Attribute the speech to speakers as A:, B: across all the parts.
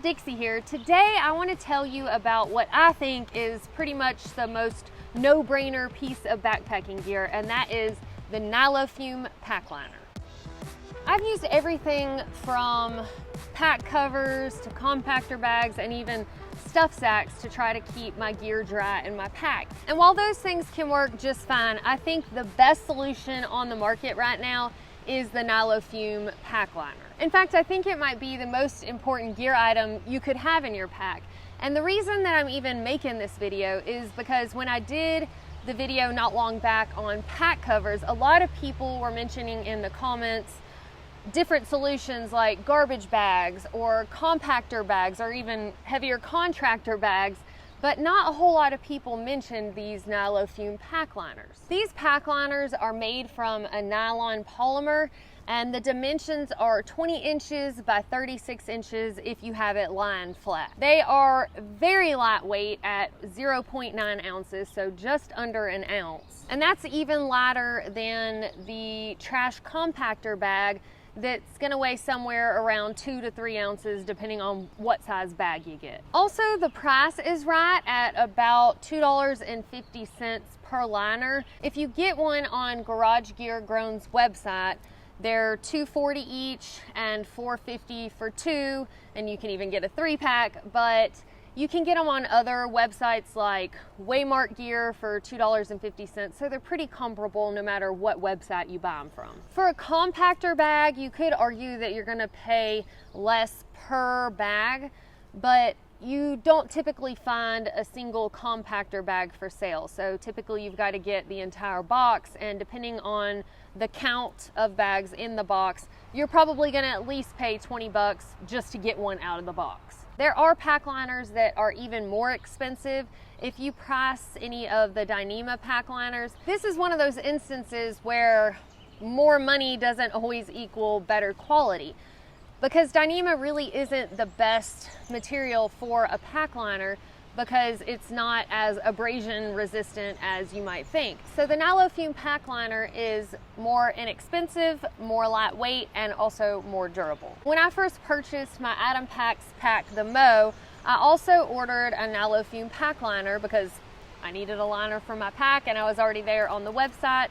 A: Dixie here. Today I want to tell you about what I think is pretty much the most no-brainer piece of backpacking gear, and that is the Nylofume pack liner. I've used everything from pack covers to compactor bags and even stuff sacks to try to keep my gear dry in my pack. And while those things can work just fine, I think the best solution on the market right now is the Nylofume pack liner. In fact, I think it might be the most important gear item you could have in your pack. And the reason that I'm even making this video is because when I did the video not long back on pack covers, a lot of people were mentioning in the comments different solutions like garbage bags or compactor bags or even heavier contractor bags, but not a whole lot of people mentioned these Nylofume pack liners. These pack liners are made from a nylon polymer, and the dimensions are 20 inches by 36 inches if you have it lined flat. They are very lightweight at 0.9 ounces, so just under an ounce. And that's even lighter than the trash compactor bag that's gonna weigh somewhere around 2 to 3 ounces depending on what size bag you get. Also, the price is right at about $2.50 per liner. If you get one on Garage Gear Grown's website, they're $2.40 each and $4.50 for two, and you can even get a 3-pack, but you can get them on other websites like Waymark Gear for $2.50, so they're pretty comparable no matter what website you buy them from. For a compactor bag, you could argue that you're gonna pay less per bag, but you don't typically find a single compactor bag for sale. So typically you've got to get the entire box, and depending on the count of bags in the box, you're probably gonna at least pay 20 bucks just to get one out of the box. There are pack liners that are even more expensive. If you price any of the Dyneema pack liners, this is one of those instances where more money doesn't always equal better quality, because Dyneema really isn't the best material for a pack liner because it's not as abrasion resistant as you might think. So the Nylofume pack liner is more inexpensive, more lightweight, and also more durable. When I first purchased my Atom Packs pack, the Mo, I also ordered a Nylofume pack liner because I needed a liner for my pack and I was already there on the website.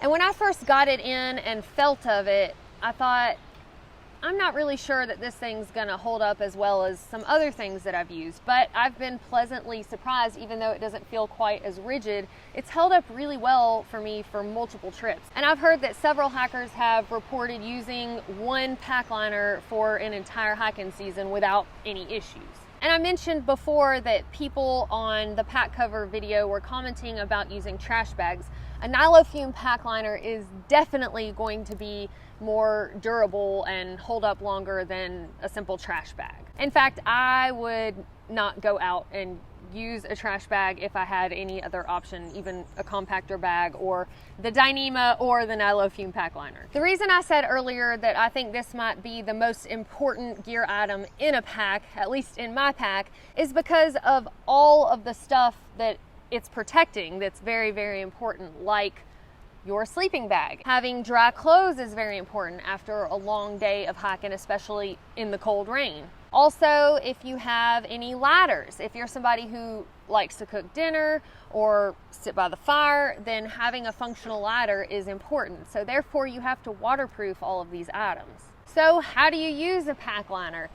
A: And when I first got it in and felt of it, I thought, I'm not really sure that this thing's gonna hold up as well as some other things that I've used, but I've been pleasantly surprised. Even though it doesn't feel quite as rigid, it's held up really well for me for multiple trips. And I've heard that several hikers have reported using one pack liner for an entire hiking season without any issues. And I mentioned before that people on the pack cover video were commenting about using trash bags. A Nylofume pack liner is definitely going to be more durable and hold up longer than a simple trash bag. In fact, I would not go out and use a trash bag if I had any other option, even a compactor bag or the Dyneema or the Nylofume pack liner. The reason I said earlier that I think this might be the most important gear item in a pack, at least in my pack, is because of all of the stuff that it's protecting that's very, very important, like your sleeping bag. Having dry clothes is very important after a long day of hiking, especially in the cold rain. Also, if you have any ladders, if you're somebody who likes to cook dinner or sit by the fire, then having a functional ladder is important. So therefore you have to waterproof all of these items. So how do you use a pack liner?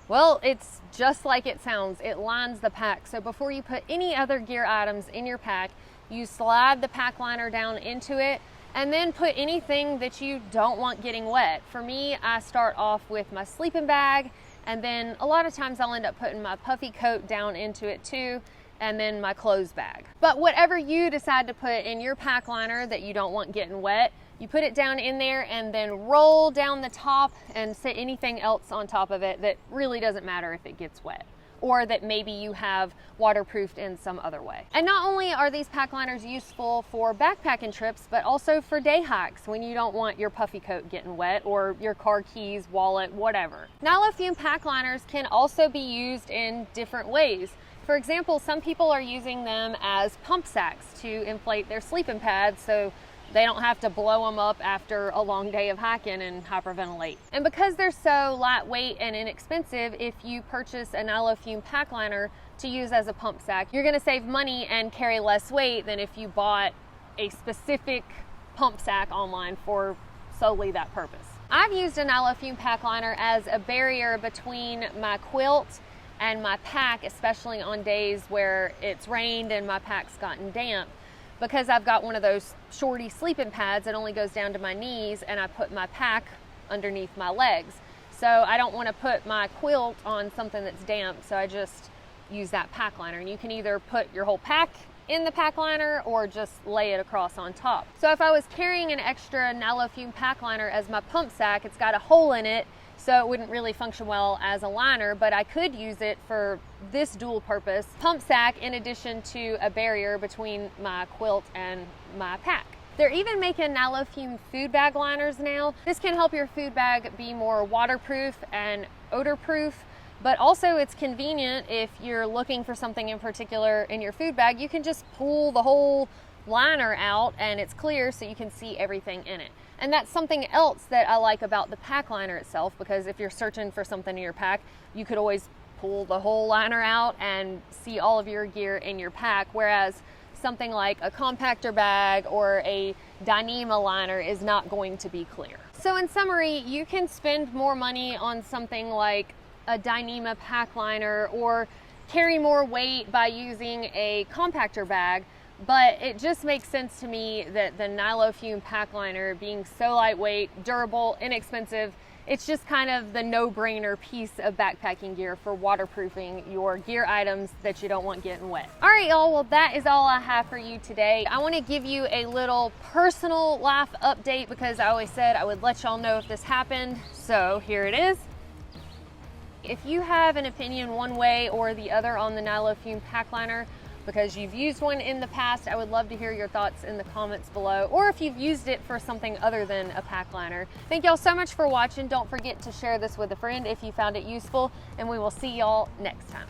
A: Well, it's just like it sounds. It lines the pack. So before you put any other gear items in your pack, you slide the pack liner down into it and then put anything that you don't want getting wet. For me, I start off with my sleeping bag, and then a lot of times I'll end up putting my puffy coat down into it too, and then my clothes bag. But whatever you decide to put in your pack liner that you don't want getting wet, you put it down in there and then roll down the top and set anything else on top of it that really doesn't matter if it gets wet, or that maybe you have waterproofed in some other way. And not only are these pack liners useful for backpacking trips, but also for day hikes when you don't want your puffy coat getting wet or your car keys, wallet, whatever. Nylofume pack liners can also be used in different ways. For example, some people are using them as pump sacks to inflate their sleeping pads so they don't have to blow them up after a long day of hiking and hyperventilate. And because they're so lightweight and inexpensive, if you purchase a Nilo Fume pack liner to use as a pump sack, you're gonna save money and carry less weight than if you bought a specific pump sack online for solely that purpose. I've used a Nilo Fume pack liner as a barrier between my quilt and my pack, especially on days where it's rained and my pack's gotten damp, because I've got one of those shorty sleeping pads that only goes down to my knees, and I put my pack underneath my legs. So I don't want to put my quilt on something that's damp, so I just use that pack liner. And you can either put your whole pack in the pack liner or just lay it across on top. So if I was carrying an extra Nilo Fume pack liner as my pump sack, it's got a hole in it, so it wouldn't really function well as a liner, but I could use it for this dual purpose pump sack in addition to a barrier between my quilt and my pack. They're even making Nilo Fume food bag liners now. This can help your food bag be more waterproof and odor proof, but also it's convenient if you're looking for something in particular in your food bag. You can just pull the whole liner out and it's clear, so you can see everything in it. And that's something else that I like about the pack liner itself, because if you're searching for something in your pack, you could always pull the whole liner out and see all of your gear in your pack, whereas something like a compactor bag or a Dyneema liner is not going to be clear. So in summary, you can spend more money on something like a Dyneema pack liner or carry more weight by using a compactor bag, but it just makes sense to me that the Nilo Fume pack liner, being so lightweight, durable, inexpensive, it's just kind of the no-brainer piece of backpacking gear for waterproofing your gear items that you don't want getting wet. All right, y'all, well, that is all I have for you today. I want to give you a little personal life update because I always said I would let y'all know if this happened, so here it is. If you have an opinion one way or the other on the Nilo Fume pack liner, because you've used one in the past, I would love to hear your thoughts in the comments below, or if you've used it for something other than a pack liner. Thank y'all so much for watching. Don't forget to share this with a friend if you found it useful, and we will see y'all next time.